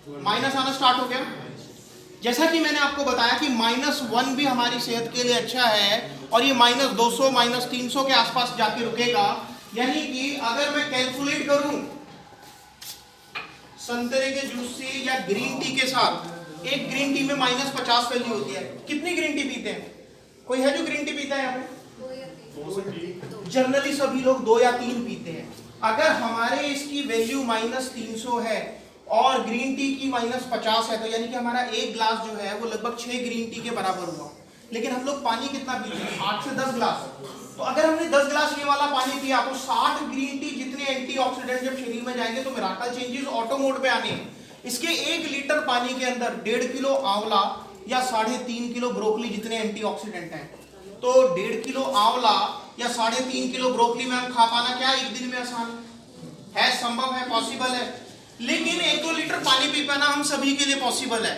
Minus आना start हो गया। जैसा कि मैंने आपको बताया कि -1 भी हमारी सेहत के लिए अच्छा है और ये -200 -300 के आसपास जाके रुकेगा। यानी कि अगर मैं कैलकुलेट करूं संतरे के जूस से या ग्रीन टी के साथ, एक ग्रीन टी में -50 वैल्यू होती है। कितनी ग्रीन टी पीते हैं? कोई है जो ग्रीन टी पीता है यहाँ पे? जनरली सभी लोग 2 या 3 पीते हैं। अगर हमारे इसकी वैल्यू -300 है और ग्रीन टी की -50 है, तो यानी कि हमारा एक ग्लास जो है वो लगभग 6 ग्रीन टी के बराबर हुआ। लेकिन हम लोग पानी कितना पीते हैं? 8 से 10 ग्लास। तो अगर हमने 10 ग्लास ये वाला पानी पिया तो 60 ग्रीन टी जितने एंटीऑक्सीडेंट जब शरीर में जाएंगे तो मिराकल चेंजेस ऑटो मोड पे आने हैं। इसके 1 लीटर पानी के अंदर 1.5 किलो आंवला या 3.5 किलो ब्रोकली जितने एंटीऑक्सीडेंट हैं। तो 1.5 किलो आंवला या 3.5 किलो ब्रोकली में हम खा पाना क्या एक दिन में आसान है? संभव है, पॉसिबल है। लेकिन 1-2 लीटर पानी पी पाना हम सभी के लिए पॉसिबल है।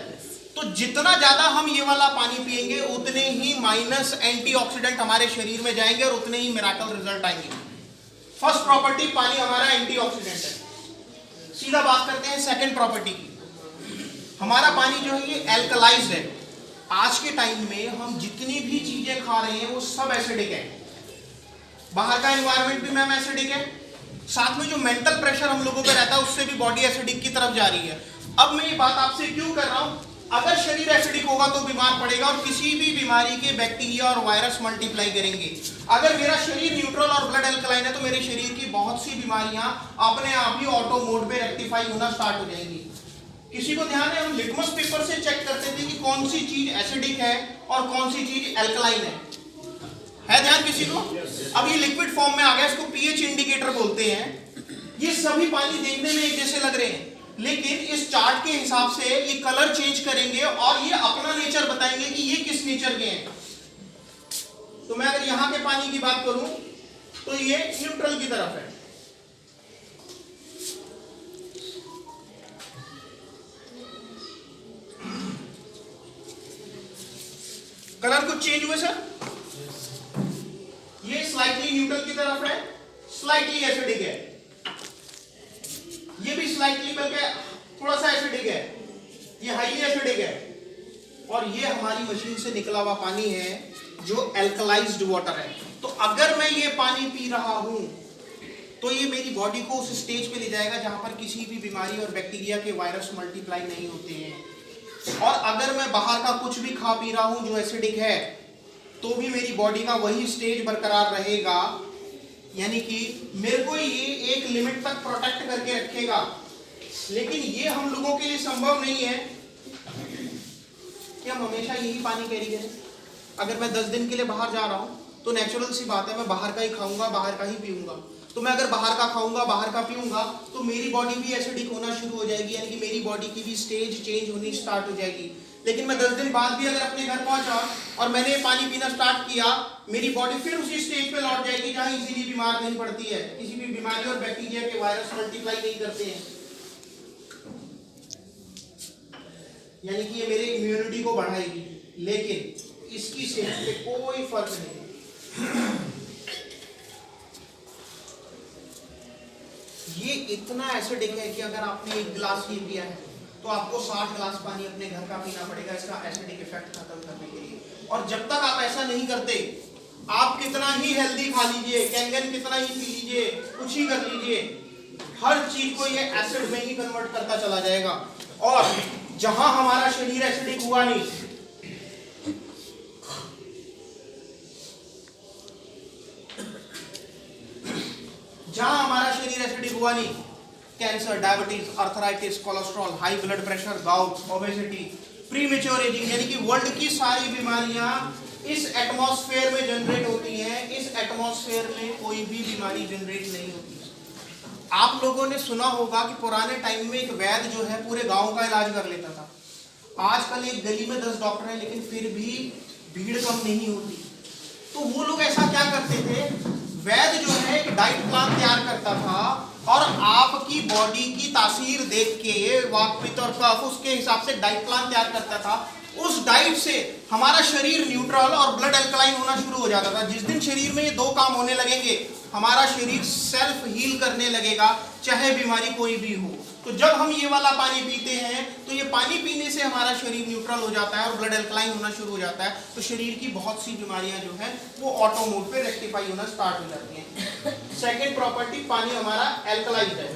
तो जितना ज्यादा हम ये वाला पानी पिएंगे उतने ही माइनस एंटीऑक्सीडेंट हमारे शरीर में जाएंगे और उतने ही मिराकल रिजल्ट आएंगे। फर्स्ट प्रॉपर्टी, पानी हमारा एंटीऑक्सीडेंट है। सीधा बात करते हैं सेकंड प्रॉपर्टी की। हमारा पानी जो है ये एल्कलाइज्ड है। आज के टाइम में हम जितनी भी चीजें खा रहे हैं वो सब एसिडिक है। बाहर का एनवायरनमेंट भी मैम एसिडिक है, साथ में जो मेंटल प्रेशर हम लोगों पे रहता है उससे भी बॉडी एसिडिक की तरफ जा रही है। अब मैं ये बात आपसे क्यों कर रहा हूं? अगर शरीर एसिडिक होगा तो बीमार पड़ेगा और किसी भी बीमारी के बैक्टीरिया और वायरस मल्टीप्लाई करेंगे। अगर मेरा शरीर न्यूट्रल और ब्लड एल्कलाइन है तो मेरे शरीर की बहुत सी बीमारियां अपने आप ही ऑटो मोड पे रेक्टिफाई होना स्टार्ट हो जाएंगी। किसी को ध्यान है, हम लिटमस पेपर से चेक करते थे कि कौन सी चीज एसिडिक है और कौन सी चीज एल्कलाइन है ध्यान किसी को? अब ये लिक्विड फॉर्म में आ गया, इसको पीएच इंडिकेटर बोलते हैं। ये सभी पानी देखने में एक जैसे लग रहे हैं, लेकिन इस चार्ट के हिसाब से ये कलर चेंज करेंगे और ये अपना नेचर बताएंगे कि ये किस नेचर के हैं। तो मैं अगर यहां के पानी की बात करूं तो ये न्यूट्रल की तरफ है। कलर कुछ चेंज हुए सर? ये स्लाइटली न्यूट्रल की तरफ है, स्लाइटली एसिडिक है। ये भी स्लाइटली बल्कि थोड़ा सा एसिडिक है, ये हाईली एसिडिक है। और ये हमारी मशीन से निकला हुआ पानी है जो एल्कलाइज्ड वाटर है। तो अगर मैं ये पानी पी रहा हूं तो ये मेरी बॉडी को उस स्टेज पे ले जाएगा जहां पर किसी भी बीमारी और बैक्टीरिया के वायरस मल्टीप्लाई नहीं होते हैं। और अगर मैं बाहर का कुछ भी खा पी रहा हूं जो एसिडिक है तो भी मेरी बॉडी का वही स्टेज बरकरार रहेगा, यानी कि मेरे को ये एक लिमिट तक प्रोटेक्ट करके रखेगा। लेकिन ये हम लोगों के लिए संभव नहीं है कि हम हमेशा यही पानी कैरी करें। अगर मैं 10 दिन के लिए बाहर जा रहा हूं तो नेचुरल सी बात है मैं बाहर का ही खाऊंगा, बाहर का ही पीऊंगा। तो मैं अगर बाहर का खाऊंगा, बाहर का पीऊंगा तो मेरी बॉडी भी एसिडिक होना शुरू हो जाएगी, यानी कि मेरी बॉडी की भी स्टेज चेंज होनी स्टार्ट हो जाएगी। लेकिन मैं 10 दिन बाद भी अगर अपने घर पहुंचा और मैंने पानी पीना स्टार्ट किया, मेरी बॉडी फिर उसी स्टेज पे लौट जाएगी जहां इजीली बीमार नहीं पड़ती है, किसी भी बीमारी और बैक्टीरिया के वायरस मल्टीप्लाई नहीं करते हैं। यानी कि ये मेरे इम्यूनिटी को बढ़ाएगी, लेकिन इसकी सेहत पे कोई फर्क नहीं। ये इतना एसिडिक है कि अगर आपने 1 गिलास ही पिया है तो आपको 60 गिलास पानी अपने घर का पीना पड़ेगा इसका एसिडिक इफेक्ट खत्म करने के लिए। और जब तक आप ऐसा नहीं करते, आप कितना ही हेल्दी खा लीजिए, कैंगन कितना ही पी लीजिए, कुछ ही कर लीजिए, हर चीज को ये एसिड में ही कन्वर्ट करता चला जाएगा। और जहां हमारा शरीर एसिडिक हुआ नहीं, जहां हमारा शरीर एसिडिक हुआ नहीं, cancer, diabetes, arthritis, cholesterol, high blood pressure, gout, obesity, premature ageing, यानी कि वर्ल्ड की सारी बीमारियां इस एटमॉस्फेयर में जनरेट होती हैं। इस एटमॉस्फेयर में कोई भी बीमारी जनरेट नहीं होती। आप लोगों ने सुना होगा कि पुराने टाइम में एक वैद्य जो है पूरे गांव का इलाज कर लेता था। आजकल एक गली में 10 डॉक्टर हैं, लेकिन फिर भी भीड़ कम नहीं होती। तो वो लोग ऐसा क्या करते थे, वैद्य जो है एक डाइट प्लान तैयार करता था और आपकी बॉडी की तासीर देख के, वात, पित्त और कफ, उसके हिसाब से डाइट प्लान तैयार करता था। उस डाइट से हमारा शरीर न्यूट्रल और ब्लड एल्कलाइन होना शुरू हो जाता था। जिस दिन शरीर में ये 2 काम होने लगेंगे, हमारा शरीर सेल्फ हील करने लगेगा, चाहे बीमारी कोई भी हो। तो जब हम ये वाला पानी पीते हैं तो ये पानी पीने से हमारा शरीर न्यूट्रल हो जाता है और ब्लड एल्कलाइन होना शुरू हो जाता है। तो शरीर की बहुत सी बीमारियां जो है वो ऑटो मोड पे रेक्टिफाई होना स्टार्ट हो जाती हैं। सेकेंड प्रॉपर्टी, पानी हमारा एल्कलाइज है।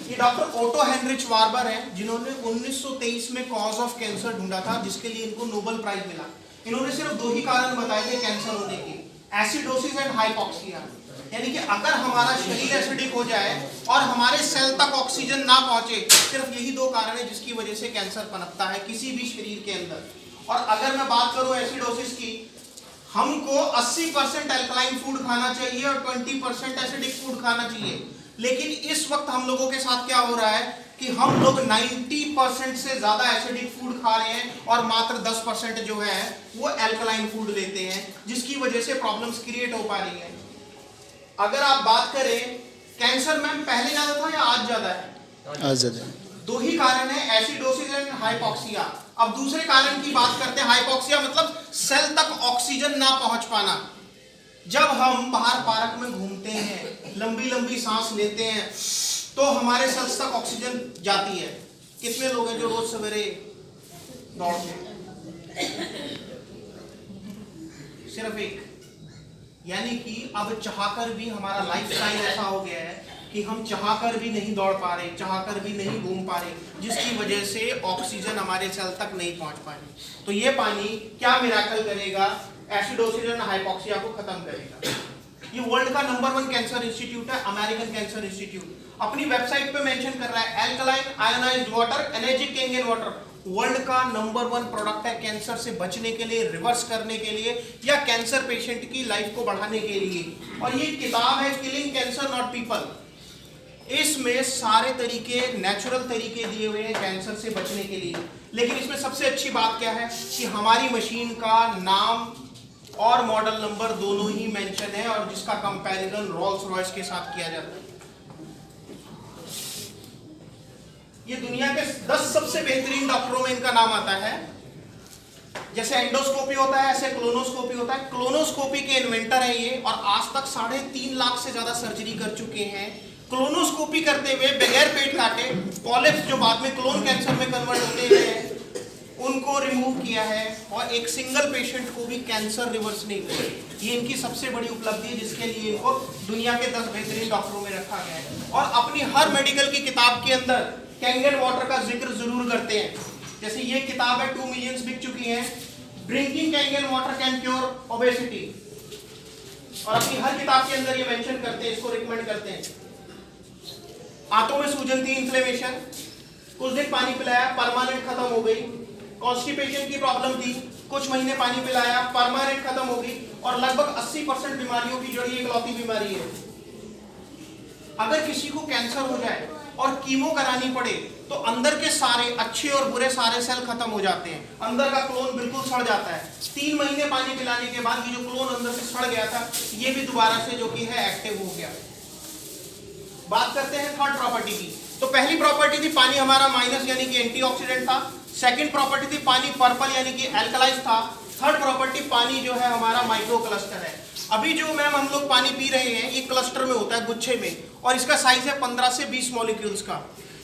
ये डॉक्टर ओटो हेनरिच वार्बर हैं, जिन्होंने 1923 में कॉज ऑफ कैंसर ढूंढा था, जिसके लिए इनको नोबेल प्राइज मिला। इन्होंने सिर्फ 2 ही कारण बताए थे कैंसर होने के, एसिडोसिस एंड हाइपोक्सिया। यानी कि अगर हमारा शरीर एसिडिक हो जाए और हमारे सेल तक ऑक्सीजन ना पहुंचे, सिर्फ यही 2 कारण है जिसकी वजह से कैंसर पनपता है किसी भी शरीर के अंदर। और अगर मैं बात करूं एसिडोसिस की, हमको 80% एल्कलाइन फूड खाना चाहिए और 20% एसिडिक फूड खाना चाहिए। लेकिन इस वक्त हम लोगों के साथ क्या हो रहा है कि हम लोग 90% से ज्यादा एसिडिक फूड खा रहे हैं और मात्र 10% जो है वो एल्कलाइन फूड लेते हैं, जिसकी वजह से प्रॉब्लम्स क्रिएट हो पा रही हैं। अगर आप बात करें कैंसर मैम पहले ज्यादा था या आज ज्यादा है? आज ज्यादा। 2 ही कारण है, एसिडोसिस एंड हाइपोक्सिया। अब दूसरे कारण की बात करते हैं। हाइपोक्सिया मतलब सेल तक ऑक्सीजन ना पहुंच पाना। जब हम बाहर पार्क में घूमते हैं, लंबी लंबी सांस लेते हैं, तो हमारे सेल्स तक ऑक्सीजन जाती है। कितने लोग हैं जो रोज सवेरे दौड़ते हैं? सिर्फ एक। यानी कि अब चाहकर भी हमारा लाइफस्टाइल ऐसा हो गया है कि हम चाहकर भी नहीं दौड़ पा रहे, चाहकर भी नहीं घूम पा रहे, जिसकी वजह से ऑक्सीजन हमारे सेल तक नहीं पहुंच पा रही। तो ये पानी क्या मिराकल करेगा? एसिडोसिस एंड हाइपोक्सिया को खत्म करेगा। ये वर्ल्ड का नंबर 1 कैंसर इंस्टीट्यूट है, अमेरिकन कैंसर इंस्टीट्यूट। अपनी वेबसाइट पे मेंशन कर रहा है alkaline ionised water energic Kangen water world का नंबर 1 प्रोडक्ट है कैंसर से बचने के लिए, रिवर्स करने के लिए, या कैंसर पेशेंट की लाइफ को बढ़ाने के लिए। और ये किताब है किलिंग कैंसर नॉट पीपल। इसमें सारे तरीके, नेचुरल तरीके दिए हुए हैं कैंसर से बचने के लिए। लेकिन इसमें सबसे अच्छी बात क्या है कि हमारी मशीन का नाम और मॉडल नंबर दोनों ही मेंशन है, और जिसका कंपैरिजन रोल्स रॉयस के साथ किया जाता है। ये दुनिया के 10 सबसे बेहतरीन डॉक्टरों में इनका नाम आता है। जैसे एंडोस्कोपी होता है, ऐसे क्लोनोस्कोपी होता है। क्लोनोस्कोपी के इन्वेंटर है ये, और आज तक 3.5 लाख से ज्यादा सर्जरी कर चुके हैं। क्लोनोस्कोपी करते हुए बगैर पेट काटे पॉलिप्स जो बाद में क्लोन कैंसर में कन्वर्ट होते हैं उनको रिमूव किया है, और एक सिंगल पेशेंट को भी कैंसर रिवर्स नहीं किया। ये इनकी सबसे बड़ी उपलब्धि है, जिसके लिए इनको दुनिया के 10 बेहतरीन डॉक्टरों में रखा गया है। और अपनी हर मेडिकल की किताब के अंदर कैंगन वाटर का जिक्र जरूर करते हैं। जैसे ये किताब है, 2 मिलियन बिक चुकी है, drinking Kangen water can cure obesity. और अपनी हर किताब के अंदर ये मेंशन करते हैं, इसको रिकमेंड करते हैं। आंतों में सूजन थी, इन्फ्लेमेशन, कुछ दिन पानी पिलाया, परमानेंट खत्म हो गई। कॉन्स्टिपेशन की प्रॉब्लम थी, कुछ महीने पानी पिलाया, परमानेंट खत्म हो गई। और लगभग 80% बीमारियों की जड़ इकलौती बीमारी है। अगर किसी को कैंसर हो जाए और कीमो करानी पड़े तो अंदर के सारे अच्छे और बुरे सारे सेल खत्म हो जाते हैं, अंदर का क्लोन बिल्कुल सड़ जाता है। 3 महीने पानी पिलाने के बाद ये जो क्लोन अंदर से सड़ गया था, ये भी दोबारा से जो कि है एक्टिव हो गया। बात करते हैं थर्ड प्रॉपर्टी की। तो पहली प्रॉपर्टी थी पानी हमारा माइनस यानी कि एंटीऑक्सीडेंट था। सेकंड प्रॉपर्टी थी पानी पर्पल यानी कि एल्कलाइज था। थर्ड प्रॉपर्टी पानी जो है हमारा माइक्रो क्लस्टर है। अभी जो मैम हम लोग पानी पी रहे हैं ये क्लस्टर में होता है, गुच्छे में, और इसका साइज है 15 से 20 मॉलिक्यूल्स का।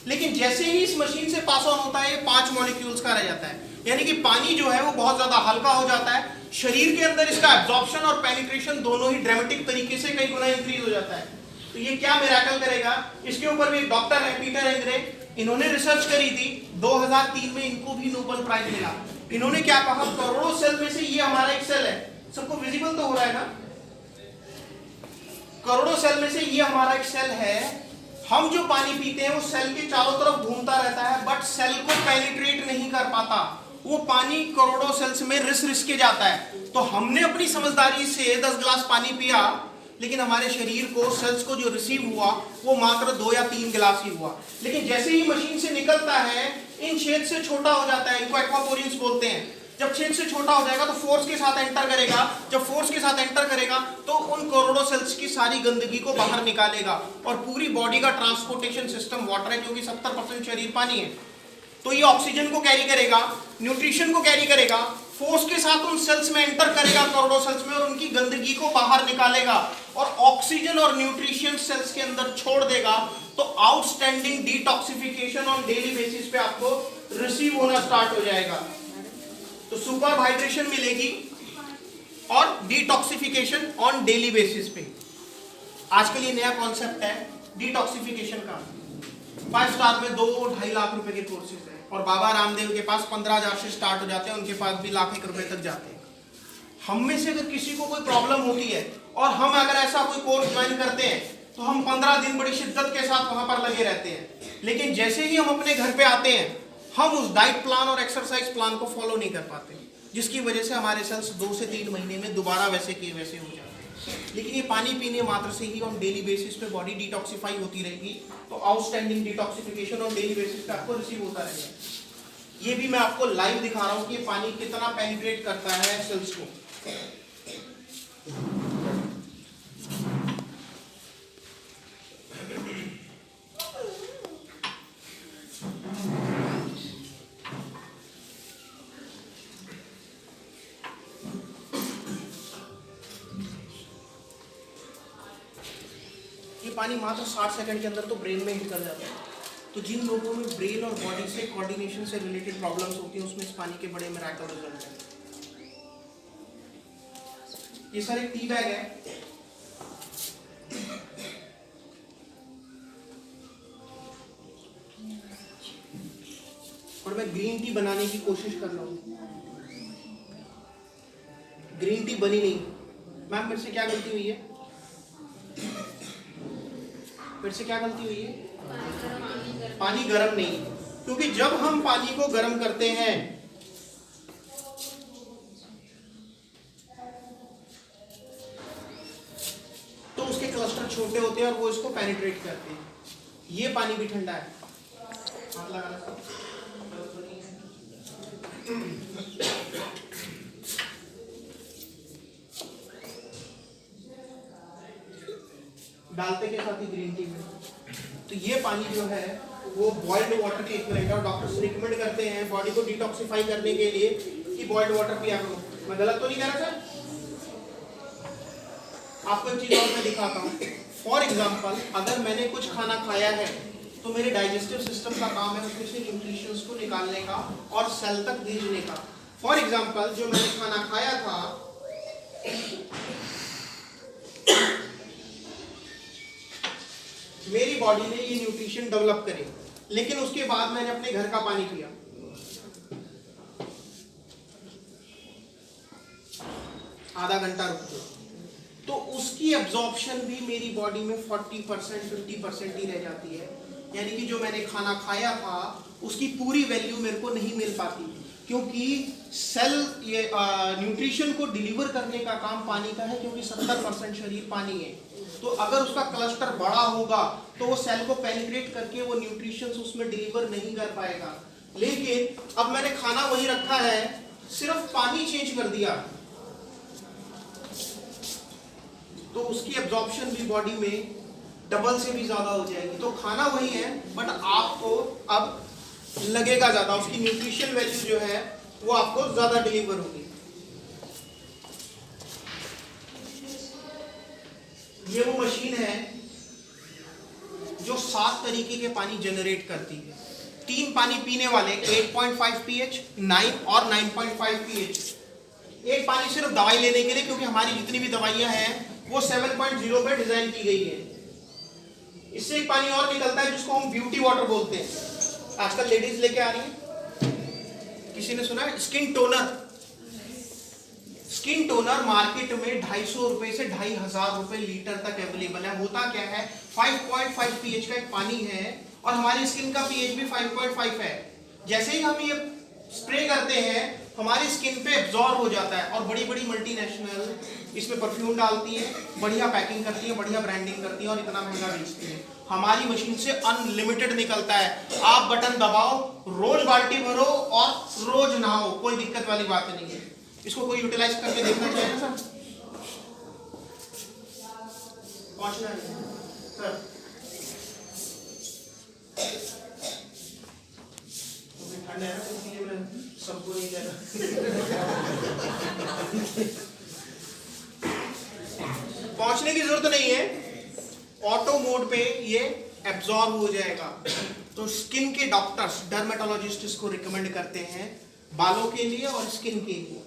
लेकिन जैसे ही इस मशीन से पास ऑन होता है ये 5 मॉलिक्यूल्स का रह जाता है। यानी कि पानी जो है वो बहुत ज्यादा हल्का हो जाता है। शरीर के अंदर इसका एब्जॉर्प्शन और पेनिट्रेशन दोनों ही ड्रामेटिक तरीके से कई गुना इंक्रीज हो जाता है। तो ये क्या मिरेकल करेगा, इसके ऊपर भी एक डॉक्टर है पीटर एंग्रे, इन्होंने रिसर्च करी थी। 2003 में इनको भी नोबेल प्राइज मिला। इन्होंने क्या कहा, करोड़ों सेल में से ये हमारा एक सेल है, सबको विजिबल तो हो रहा है ना, करोड़ों सेल में से ये हमारा एक सेल है। हम जो पानी पीते हैं वो सेल के चारों तरफ घूमता रहता है, बट सेल को पेनिट्रेट नहीं कर पाता। वो पानी करोड़ों सेल्स में रिस के जाता है। तो हमने अपनी समझदारी से 10 गिलास पानी पिया, लेकिन हमारे शरीर को, सेल्स को जो रिसीव हुआ वो मात्र 2 या 3 गिलास ही हुआ। लेकिन जैसे ही मशीन से निकलता है इन छेद से छोटा हो जाता है, इनको एक्वापोरियंस बोलते हैं। जब छेद से छोटा हो जाएगा तो फोर्स के साथ एंटर करेगा। जब फोर्स के साथ एंटर करेगा तो उन करोड़ों सेल्स की सारी गंदगी को बाहर निकालेगा। और पूरी बॉडी का ट्रांसपोर्टेशन सिस्टम वाटर है, क्योंकि 70% शरीर पानी है। तो ये ऑक्सीजन को कैरी करेगा, न्यूट्रिशन को कैरी करेगा, फोर्स के साथ उन सेल्स में एंटर करेगा, करोड़ों सेल्स में, और उनकी गंदगी को बाहर निकालेगा और ऑक्सीजन और न्यूट्रिशन सेल्स के अंदर छोड़ देगा। तो outstanding detoxification on daily basis पे आपको रिसीव होना स्टार्ट हो जाएगा। तो सुपर हाइड्रेशन मिलेगी और डिटॉक्सिफिकेशन ऑन डेली बेसिस पे। आजकल ये नया कॉन्सेप्ट है डिटॉक्सिफिकेशन का। 5 स्टार में 2-2.5 लाख रुपए के कोर्सेज है, और बाबा रामदेव के पास 15,000 से स्टार्ट हो जाते हैं, उनके पास भी लाख एक रुपए तक जाते हैं। हम में से अगर किसी को कोई प्रॉब्लम होती है और हम अगर ऐसा कोई कोर्स ज्वाइन करते हैं तो हम 15 दिन बड़ी शिद्दत के साथ वहां पर लगे रहते हैं, लेकिन जैसे ही हम अपने घर पे आते हैं हम उस डाइट प्लान और एक्सरसाइज प्लान को फॉलो नहीं कर पाते, जिसकी वजह से हमारे सेल्स 2 से 3 महीने में दोबारा वैसे के वैसे हो जाते हैं। लेकिन ये पानी पीने मात्र से ही ऑन डेली बेसिस पे बॉडी डिटॉक्सिफाई होती रहेगी, तो outstanding detoxification on daily basis पे आपको रिसीव होता रहेगा। ये भी मैं आपको लाइव दिखा रहा हूँ कि ये पानी कितना पेनिट्रेट करता है सेल्स को। पानी मात्र 60 सेकंड के अंदर तो ब्रेन में हिट कर जाता है। तो जिन लोगों में ब्रेन और बॉडी से कोऑर्डिनेशन से रिलेटेड प्रॉब्लम्स होती हैं उसमें इस पानी के बड़े मिरेकल रिजल्ट हैं। ये सर एक टी बैग है, और मैं ग्रीन टी बनाने की कोशिश कर रहा हूँ। ग्रीन टी बनी नहीं। मैम मेरे से क्या गलती हुई है? फिर से क्या गलती हुई है? पानी गर्म नहीं, क्योंकि जब हम पानी को गर्म करते हैं तो उसके क्लस्टर छोटे होते हैं और वो इसको पेनिट्रेट करते हैं। ये पानी भी ठंडा है। हाथ लगाना। डालते के साथ ही ग्रीन टी में। तो ये पानी जो है वो बॉइल्ड वाटर के इक्विवेलेंट है, और डॉक्टर्स रिकमेंड करते हैं बॉडी को डिटॉक्सिफाई करने के लिए कि बॉइल्ड वाटर पिया करो। मैं गलत तो नहीं कह रहा सर? आपको एक चीज और मैं दिखाता हूँ। फॉर एग्जाम्पल, अगर मैंने कुछ खाना खाया है तो मेरे डाइजेस्टिव सिस्टम का काम है उसमें से न्यूट्रिशंस को निकालने का और सेल तक भेजने का। फॉर एग्जाम्पल, जो मैंने खाना खाया था मेरी बॉडी ने ये न्यूट्रिशन डेवलप करे, लेकिन उसके बाद मैंने अपने घर का पानी पिया, आधा घंटा रुक गया, तो उसकी एब्जॉर्प्शन भी मेरी बॉडी में 40% 50% ही रह जाती है। यानी कि जो मैंने खाना खाया था उसकी पूरी वैल्यू मेरे को नहीं मिल पाती, क्योंकि सेल ये न्यूट्रिशन को डिलीवर करने का काम पानी का है, क्योंकि 70% शरीर पानी है। तो अगर उसका क्लस्टर बड़ा होगा तो वो सेल को पेनिट्रेट करके वो न्यूट्रिशंस उसमें डिलीवर नहीं कर पाएगा। लेकिन अब मैंने खाना वही रखा है, सिर्फ पानी चेंज कर दिया, तो उसकी एब्जॉर्प्शन भी बॉडी में डबल से भी ज्यादा हो जाएगी। तो खाना वही है बट आपको अब लगेगा ज्यादा, उसकी न्यूट्रिशन वैल्यू जो है वो आपको ज्यादा डिलीवर होगी। ये वो मशीन है जो 7 तरीके के पानी जनरेट करती है। 3 पानी पीने वाले 8.5 pH, 9 और 9.5 pH। एक पानी सिर्फ दवाई लेने के लिए, क्योंकि हमारी जितनी भी दवाइयां हैं वो 7.0 पे डिजाइन की गई है। इससे एक पानी और निकलता है जिसको हम ब्यूटी वाटर बोलते हैं, आजकल लेडीज लेके आ रही है। किसी ने सुना है skin toner? Skin toner market में 250 रुपए से 2,500 रुपए लीटर तक अवेलेबल है। होता क्या है, 5.5 pH का एक पानी है और हमारी स्किन का pH भी 5.5 है। जैसे ही हम ये स्प्रे करते हैं हमारी स्किन पे एब्जॉर्ब हो जाता है, और बड़ी बड़ी मल्टीनेशनल इसमें परफ्यूम डालती है, बढ़िया पैकिंग करती है, बढ़िया ब्रांडिंग करती है और इतना महंगा बेचती है। हमारी मशीन से अनलिमिटेड निकलता है। आप बटन दबाओ, रोज बाल्टी भरो और रोज नहाओ, कोई दिक्कत वाली बात नहीं है। इसको कोई यूटिलाइज करके देखना चाहिए ना सर? पहुंचना है सर। ठंड है ना, इसलिए मैं सबको नहीं कह रहा। पहुंचने की जरूरत नहीं है, ऑटो मोड पे ये एब्जॉर्ब हो जाएगा। तो स्किन के डॉक्टर्स, डर्मेटोलॉजिस्ट इसको रिकमेंड करते हैं बालों के लिए और स्किन के लिए।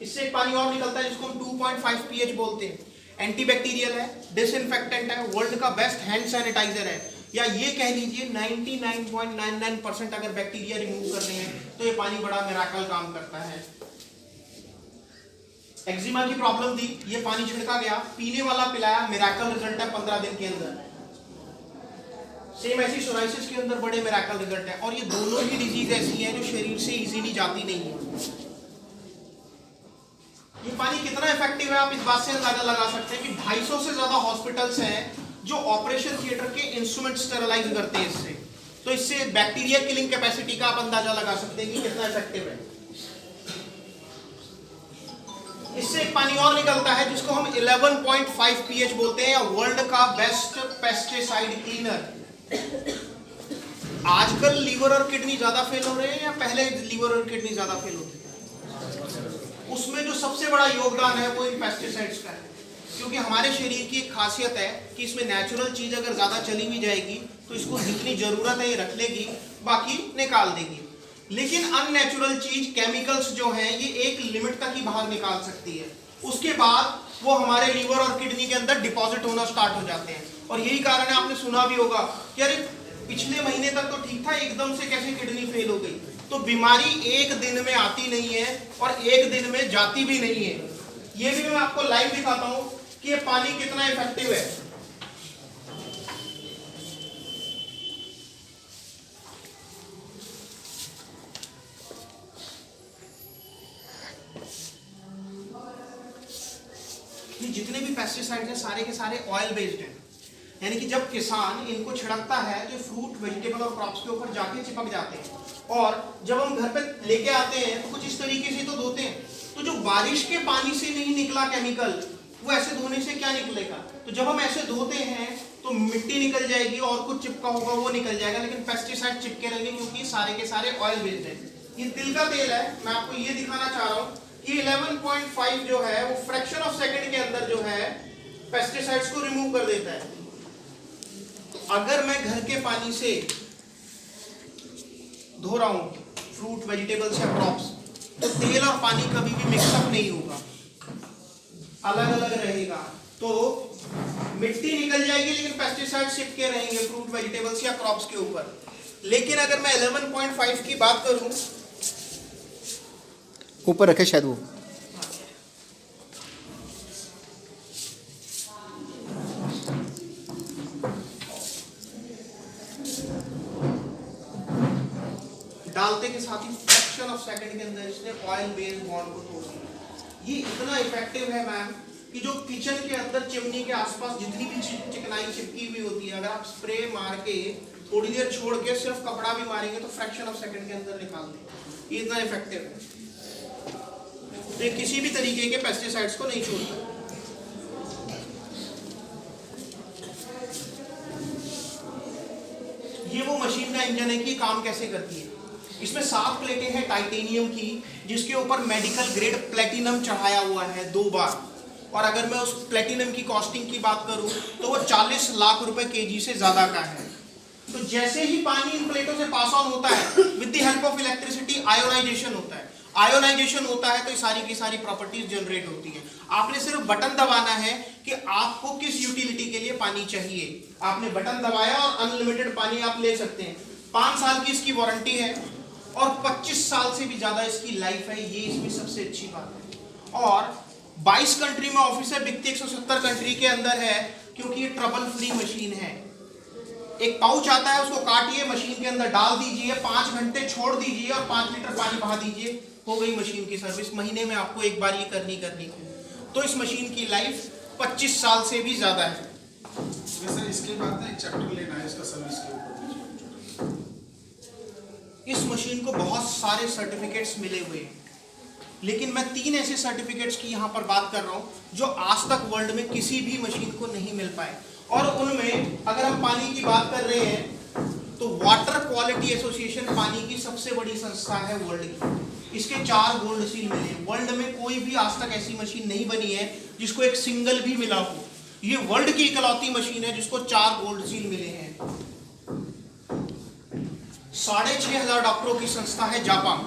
इससे एक पानी और निकलता है जिसको हम 2.5 pH बोलते हैं। एंटीबैक्टीरियल है, डिसइंफेक्टेंट है, वर्ल्ड का बेस्ट हैंड सैनिटाइजर है, या ये कह लीजिए 99.99% अगर बैक्टीरिया रिमूव करने हैं तो ये पानी बड़ा मिराकल काम करता है। एक्जिमा की प्रॉब्लम थी, ये पानी छिड़का गया, पीने वाला पिलाया, मिराकल रिजल्ट है 15 दिन के अंदर। सेम ऐसी सोराइसिस के अंदर बड़े मिराकल रिजल्ट है। और ये दोनों ही डिजीज ऐसी हैं जो शरीर से इजीली जाती नहीं है। ये पानी कितना इफेक्टिव है आप इस बात से अंदाजा लगा सकते हैं कि 250 से ज्यादा हॉस्पिटल्स हैं जो ऑपरेशन थिएटर के इंस्ट्रूमेंट स्टेरलाइज करते हैं इससे। तो इससे बैक्टीरिया किलिंग कैपेसिटी का आप अंदाजा लगा सकते हैं कि कितना इफेक्टिव है। इससे एक पानी और निकलता है जिसको हम 11.5 pH बोलते हैं, या वर्ल्ड का बेस्ट पेस्टिसाइड क्लीनर। आजकल लीवर और किडनी ज्यादा फेल हो रहे हैं या पहले लीवर और किडनी ज्यादा फेल होते हैं? उसमें जो सबसे बड़ा योगदान है वो इन पेस्टिसाइड्स का है, क्योंकि हमारे शरीर की एक खासियत है कि इसमें नेचुरल चीज अगर ज्यादा चली भी जाएगी तो इसको जितनी जरूरत है ये रख लेगी, बाकी निकाल देगी। लेकिन अननेचुरल चीज, केमिकल्स जो हैं, ये एक लिमिट तक ही बाहर निकाल सकती है, उसके बाद वो हमारे लीवर और किडनी के अंदर डिपॉजिट होना स्टार्ट हो जाते हैं। और यही कारण है, आपने सुना भी होगा कि अरे पिछले महीने तक तो ठीक था, एकदम से कैसे किडनी फेल हो गई। तो बीमारी एक दिन में आती नहीं है और एक दिन में जाती भी नहीं है। ये भी मैं आपको लाइव दिखाता हूं कि ये पानी कितना इफेक्टिव है। ये जितने भी पेस्टिसाइड्स हैं सारे के सारे ऑयल बेस्ड हैं, यानी कि जब किसान इनको छिड़कता है तो फ्रूट, वेजिटेबल और क्रॉप्स के ऊपर जाके चिपक जाते हैं। और जब हम घर पे लेके आते हैं तो कुछ इस तरीके से तो धोते हैं, तो जो बारिश के पानी से नहीं निकला केमिकल वो ऐसे धोने से क्या निकलेगा? तो जब हम ऐसे धोते हैं तो मिट्टी निकल जाएगी और कुछ चिपका होगा वो निकल जाएगा, लेकिन पेस्टिसाइड चिपके रहेंगे क्योंकि सारे के सारे ऑयल बेस्ड है। ये तिल का तेल है, मैं आपको ये दिखाना चाह रहा हूँ कि 11.5 जो है वो फ्रैक्शन ऑफ सेकंड के अंदर जो है पेस्टिसाइड्स को रिमूव कर देता है। अगर मैं घर के पानी से धो रहा हूं फ्रूट, वेजिटेबल्स या क्रॉप्स, तो तेल और पानी कभी भी मिक्सअप नहीं होगा, अलग अलग रहेगा। तो मिट्टी निकल जाएगी लेकिन पेस्टिसाइड चिपके रहेंगे फ्रूट, वेजिटेबल्स या क्रॉप्स के ऊपर। लेकिन अगर मैं 11.5 की बात करूं, ऊपर रखे शायद वो, डालते के साथ ही फ्रैक्शन ऑफ सेकंड के अंदर इसने ऑयल बेस्ड बॉन्ड को तोड़ दिया। ये इतना इफेक्टिव है मैम कि जो किचन के अंदर चिमनी के आसपास जितनी भी चिकनाई चिपकी हुई होती है, अगर आप स्प्रे मार के थोड़ी देर छोड़ के सिर्फ कपड़ा भी मारेंगे तो फ्रैक्शन ऑफ सेकंड के अंदर निकाल देंगे। ये इतना इफेक्टिव है, तो ये किसी भी तरीके के पेस्टिसाइड्स को नहीं छोड़ता। ये वो मशीन का इंजन है कि काम कैसे करती है। इसमें 7 प्लेटें हैं टाइटेनियम की, जिसके ऊपर मेडिकल ग्रेड प्लेटिनम चढ़ाया हुआ है 2 बार। और अगर मैं उस प्लेटिनम की कॉस्टिंग की बात करूं तो वो 40 लाख रुपए केजी से ज्यादा का है। तो जैसे ही पानी इन प्लेटों से पास ऑन होता है with the help of electricity ionization होता है। आयोनाइजेशन होता है तो ये सारी की सारी प्रॉपर्टीज जनरेट होती हैं। आपने सिर्फ बटन दबाना है कि आपको किस यूटिलिटी के लिए पानी चाहिए। आपने बटन दबाया और अनलिमिटेड पानी आप ले सकते हैं। 5 साल की इसकी वारंटी है और 25 साल से भी ज्यादा इसकी लाइफ है, ये इसमें सबसे अच्छी बात है। और 22 कंट्री में ऑफिस है, बिकती 170 कंट्री के अंदर है, क्योंकि ये ट्रबल फ्री मशीन है। एक पाउच आता है, उसको काटिए, मशीन के अंदर डाल दीजिए, 5 घंटे छोड़ दीजिए और 5 लीटर पानी बहा दीजिए, हो गई मशीन की सर्विस। महीने में आपको एक बार ये करनी है। तो इस मशीन की लाइफ 25 साल से भी ज्यादा है। सर इसके बाद ना एक चैप्टर लेना है इसका सर्विस के ऊपर। इस मशीन को बहुत सारे सर्टिफिकेट्स मिले हुए हैं, लेकिन मैं 3 ऐसे सर्टिफिकेट्स की यहाँ पर बात कर रहा हूँ जो आज तक वर्ल्ड में किसी भी मशीन को नहीं मिल पाए। और उनमें अगर हम पानी की बात कर रहे हैं तो वाटर क्वालिटी एसोसिएशन पानी की सबसे बड़ी संस्था है वर्ल्ड की। इसके 4 गोल्ड सील मिले हैं। वर्ल्ड में कोई भी आज तक ऐसी मशीन नहीं बनी है जिसको एक सिंगल भी मिला हो। ये वर्ल्ड की इकलौती मशीन है जिसको 4 गोल्ड सील मिले हैं। 6,500 डॉक्टरों की संस्था है Japan,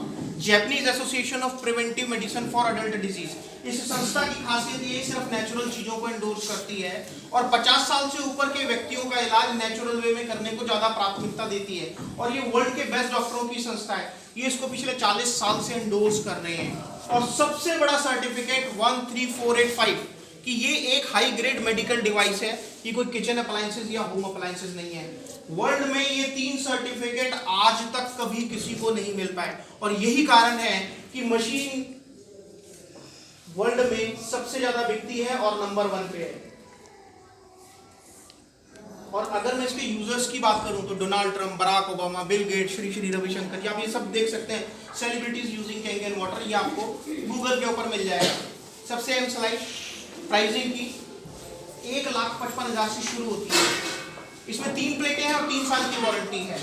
Japanese association of preventive medicine for adult disease. इस संस्था की खासियत ये सिर्फ नेचुरल चीजों को एंडोर्स करती है और 50 साल से ऊपर के व्यक्तियों का इलाज नेचुरल वे में करने को ज्यादा प्राथमिकता देती है। और ये वर्ल्ड के बेस्ट डॉक्टरों की संस्था है। ये इसको पिछले 40 साल से एंडोर्स कर रहे हैं। और सबसे बड़ा सर्टिफिकेट 13485 कि ये एक हाई ग्रेड मेडिकल डिवाइस है। ये कोई किचन अप्लायंसेस या होम अप्लायंसेस नहीं है। वर्ल्ड में ये 3 सर्टिफिकेट आज तक कभी किसी को नहीं मिल पाए और यही कारण है कि मशीन वर्ल्ड में सबसे ज्यादा बिकती है और नंबर 1 पे है। और अगर मैं इसके यूजर्स की बात करूं तो Donald Trump, Barack Obama, Bill Gates, Shri Ravishankar ji, आप ये सब देख सकते हैं। सेलिब्रिटीज यूजिंग कैंगन वाटर, ये आपको गूगल के ऊपर मिल जाएगा। सबसे अहम स्लाइड प्राइसिंग की 1,55,000 से शुरू होती है। इसमें 3 प्लेटें हैं और 3 साल की वारंटी है।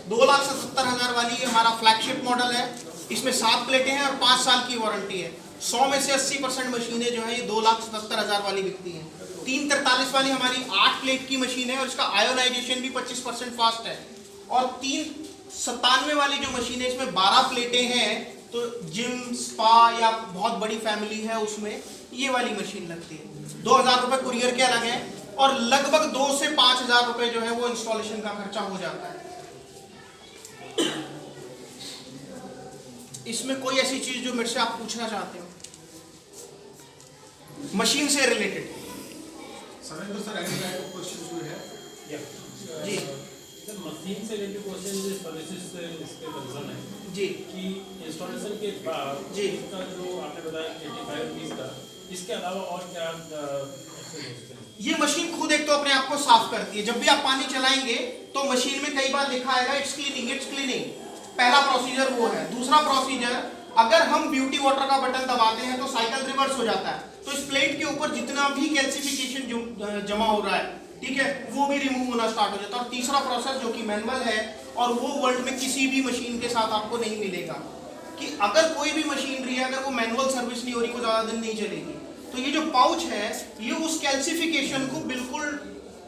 2,77,000 वाली ये हमारा फ्लैगशिप मॉडल है। इसमें 7 प्लेटें हैं और 5 साल की वारंटी है। 100 में से 80% मशीनें जो है ये 2,77,000 वाली बिकती हैं। 343 वाली हमारी 8 प्लेट की मशीन है और इसका आयोनाइजेशन भी 25% फास्ट है। और 397 वाली जो मशीन है इसमें 12 प्लेटें हैं। तो जिम, स्पा या बहुत बड़ी फैमिली है उसमें ये वाली मशीन लगती है। 2,000 रुपए कुरियर के अलग है और लगभग 2 से 5,000 रुपए जो है वो इंस्टॉलेशन का खर्चा हो जाता है। इसमें कोई ऐसी चीज जो मेरे से आप पूछना चाहते हो मशीन से रिलेटेड? सर क्वेश्चन जो है जी मशीन से रिलेटेड क्वेश्चन जो सर्विसेज से इसके कंसर्न है जी कि इंस्टॉलेशन के बाद जी इसका जो आपने बताया 85 रुपीस का, इसके अलावा और क्या ये मशीन खुद एक तो अपने आप को साफ करती है। जब भी आप पानी चलाएंगे तो मशीन में कई बार लिखा आएगा इट्स क्लीनिंग। पहला प्रोसीजर वो है। दूसरा प्रोसीजर, अगर हम ब्यूटी वाटर का बटन दबाते हैं तो साइकिल रिवर्स हो जाता है। तो इस प्लेट के ऊपर जितना भी कैल्सिफिकेशन जमा हो रहा है, ठीक है, वो भी रिमूव होना स्टार्ट हो जाता है। और तीसरा प्रोसेस जो कि मैनुअल है और वो वर्ल्ड में किसी भी मशीन के साथ आपको नहीं मिलेगा कि अगर कोई भी मशीनरी है, अगर वो मैनुअल सर्विस नहीं हो रही, वो ज्यादा दिन नहीं चलेगी। तो ये जो पाउच है ये उस कैल्सिफिकेशन को बिल्कुल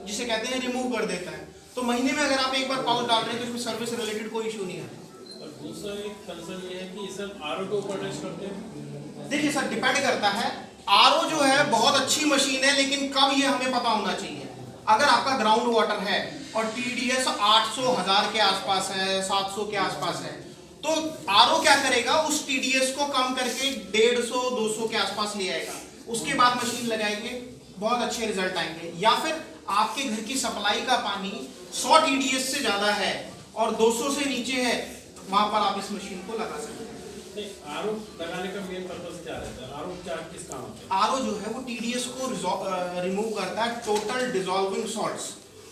जिसे कहते हैं रिमूव कर देता है। तो महीने में अगर आप एक बार पाउच डाल रहे हैं तो इसमें सर्विस रिलेटेड कोई इशू नहीं आता। और दूसरा एक कंसर्न ये है कि इसे आरओ के ऊपर टेस्ट करते हैं। देखिए सर, डिपेंड करता है। आरओ जो है बहुत अच्छी मशीन है, लेकिन कब ये हमें पता होना चाहिए। अगर आपका ग्राउंड वाटर है और टीडीएस 800, 1000 के आसपास है, 700 के आसपास है, तो आरओ क्या करेगा, उस टीडीएस को कम करके 150, 200 के आसपास ले आएगा। उसके बाद मशीन लगाएंगे, बहुत अच्छे रिजल्ट आएंगे। या फिर आपके घर की सप्लाई का पानी 100 टीडीएस से ज्यादा है और 200 से नीचे है, वहां पर आप इस मशीन को लगा सकते हैं। आरओ लगाने का मेन पर्पस क्या रहता है? आरओ क्या किस काम आता है? आरओ जो है वो टीडीएस को रिमूव करता है, टोटल डिसॉल्विंग सॉल्ट्स।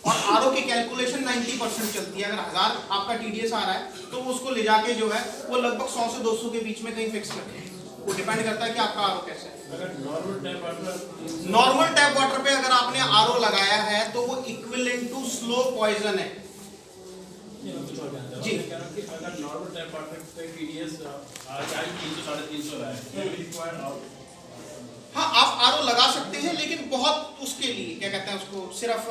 और आरओ की कैलकुलेशन 90% चलती है। अगर 1000 आपका टीडीएस आ रहा है तो उसको ले जाके जो है वो लगभग 100 से 200 के बीच में कहीं फिक्स करते हैं। वो डिपेंड करता है कि आपका आरओ कैसा है। अगर नॉर्मल टैप वाटर पे अगर आपने आरओ लगाया है तो वो इक्विवेलेंट टू स्लो पॉइजन है जी। अगर नॉर्मल टैप वाटर पे टीडीएस चाहे 300, 350 रहा है, हाँ आप आरओ लगा सकते हैं, लेकिन बहुत उसके लिए क्या कहते हैं उसको, सिर्फ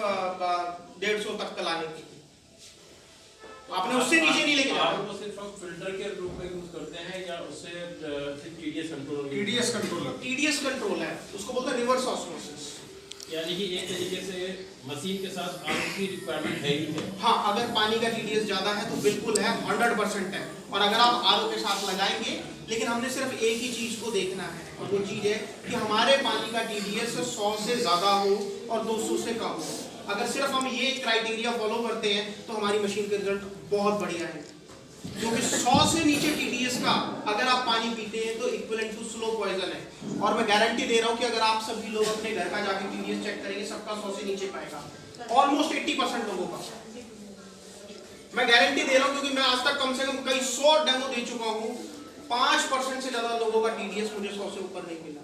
150 तक लाने की, आपने उससे नीचे नहीं लेके जाना। वो सिर्फ हम फिल्टर के रूप में यूज करते हैं या उससे सिर्फ टीडीएस कंट्रोल? टीडीएस कंट्रोल है, उसको बोलते हैं रिवर्स ऑस्मोसिस। यानी कि एक तरीके से मशीन के साथ आरओ की रिक्वायरमेंट है ही है। हाँ, अगर पानी का टीडीएस ज्यादा है तो बिल्कुल है, 100% है। और अगर आप आरओ के साथ लगाएंगे, लेकिन हमने सिर्फ एक ही चीज को देखना है और वो चीज है कि हमारे पानी का टीडीएस 100 से ज्यादा हो और 200 से कम हो। अगर सिर्फ हम ये क्राइटेरिया फॉलो करते हैं तो हमारी मशीन के रिजल्ट बहुत बढ़िया है। क्योंकि 100 से नीचे टीडीएस का अगर आप पानी पीते हैं तो इक्विवेलेंट टू स्लो पॉइजन है। और मैं गारंटी दे रहा हूं कि अगर आप सभी लोग अपने घर का जाके टीडीएस चेक करेंगे, सबका 100 से नीचे पाएगा, ऑलमोस्ट 80% लोगों का। मैं गारंटी दे रहा हूं क्योंकि मैं आज तक कम से कम कई 100 डेमो दे चुका हूं। 5% से ज्यादा लोगों का टीडीएस मुझे 100 से ऊपर नहीं मिला।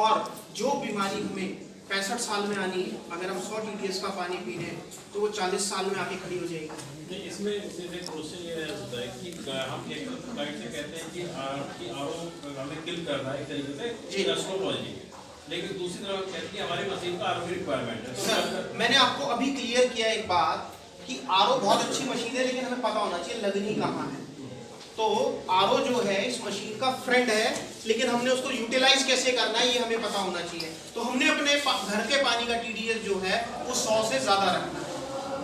और जो बीमारी हमें 65 साल में आनी है। अगर हम 100 TDS का पानी पी रहे हैं तो वो 40 साल में आके खड़ी हो जाएगी। नहीं, इसमें सिर्फ एक क्वेश्चन ये होता है कि हम एक साइड से कहते हैं कि आरओ हमें किल कर रहा है एक तरीके से एस्ट्रोलॉजी, लेकिन दूसरी तरफ कहते हैं कि हमारी मशीन का आरओ की रिक्वायरमेंट है। सर मैंने आपको अभी क्लियर किया एक बात कि आरओ बहुत अच्छी मशीन है, लेकिन हमें पता होना चाहिए लगनी कहाँ है। तो आरओ जो है इस मशीन का फ्रेंड है, लेकिन हमने उसको यूटिलाइज कैसे करना है ये हमें पता होना चाहिए। तो हमने अपने घर के पानी का TDS जो है वो 100 से ज्यादा रखना है,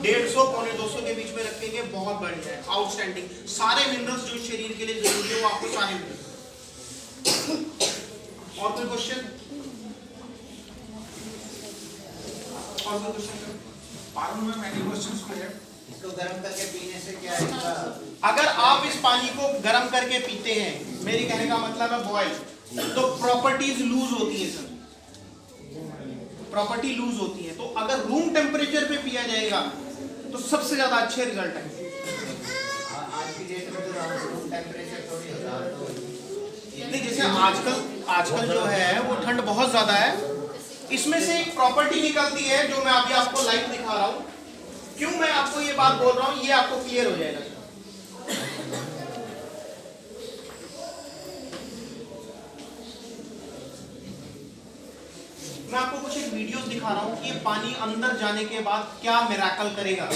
150 पौने 200 के बीच में रखेंगे, बहुत बढ़िया है, आउटस्टैंडिंग। सारे मिनरल्स जो शरीर के लिए जरूरी है वो आपको सारे मिलेंगे। और कोई क्वेश्चन? और कोई क्वेश्चन? पारुल में मैनी क्वेश्चंस क्लियर। इसको गर्म करके पीने से क्या है? अगर आप इस पानी को गर्म करके पीते हैं, मेरी कहने का मतलब है बॉयल, तो प्रॉपर्टीज लूज होती है सर, प्रॉपर्टी लूज होती है। तो अगर रूम टेम्परेचर पे पिया जाएगा तो सबसे ज्यादा अच्छे रिजल्ट है। आज की डेट में तो रूम टेम्परेचर थोड़ी होता है। नहीं, जैसे आजकल जो है वो ठंड बहुत ज्यादा है, इसमें से एक प्रॉपर्टी निकलती है जो मैं अभी आपको लाइव दिखा रहा हूं। क्यों मैं आपको ये बात बोल रहा हूं, ये आपको क्लियर हो जाएगा। मैं आपको कुछ एक वीडियोस दिखा रहा हूं कि ये पानी अंदर जाने के बाद क्या मिरेकल करेगा।